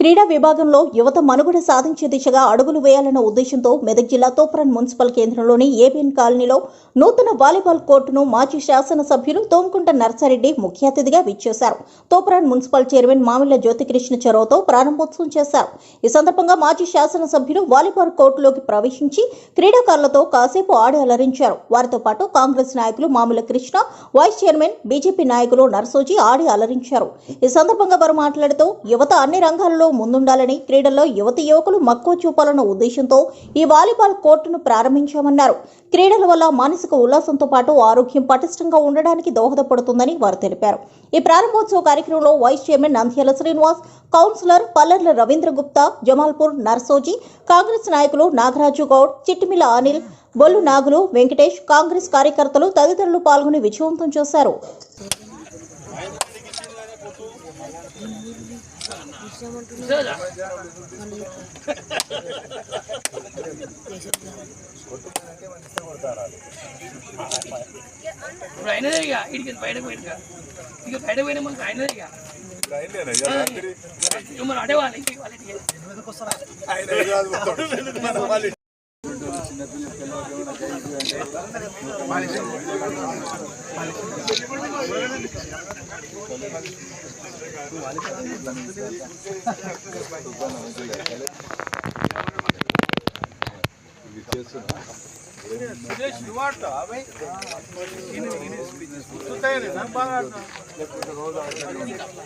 క్రీడా విభాగంలో యువత మనుగడ సాధించే దిశగా అడుగులు వేయాలన్న ఉద్దేశంతో మెదక్ జిల్లా తోప్రాన్ మున్సిపల్ కేంద్రంలోని ఏబిఎన్ కాలనీలో నూతన వాలీబాల్ కోర్టును మాజీ శాసనసభ్యులు తోంకుంట నర్సారెడ్డి ముఖ్య అతిథిగా విచ్చేశారు. తోప్రాన్ మున్సిపల్ చైర్మన్ మామిళ్ల జ్యోతికృష్ణ చొరవతో ప్రారంభోత్సవం చేశారు. ఈ సందర్భంగా మాజీ శాసనసభ్యులు వాలీబాల్ కోర్టులోకి ప్రవేశించి క్రీడాకారులతో కాసేపు ఆడి అలరించారు. వారితో పాటు కాంగ్రెస్ నాయకులు Mamilla Krishna, vice chairman, BJP నాయకులు నర్సోజీ ఆడి అలరించారు. ఈ సందర్భంగా వారు మాట్లాడుతూ యువత అన్ని రంగాల్లో ముందుండాలని, క్రీడల్లో యువతి యువకులు మక్కువ చూపాలన్న ఉద్దేశంతో ఈ వాలీబాల్ కోర్టును ప్రారంభించామన్నారు. క్రీడల వల్ల మానసిక ఉల్లాసంతో పాటు ఆరోగ్యం పటిష్టంగా ఉండడానికి దోహదపడుతుందని వారు తెలిపారు. ఈ ప్రారంభోత్సవ కార్యక్రమంలో vice chairman Nandyala Srinivas, councillor Pallerla Ravindra Gupta, Jamalpur Narsoji, Congress నాయకులు నాగరాజు గౌడ్, చిట్టిమిల అనిల్, బొల్లు నాగులు, వెంకటేష్, కాంగ్రెస్ కార్యకర్తలు తదితరులు పాల్గొని విజయవంతం చేశారు.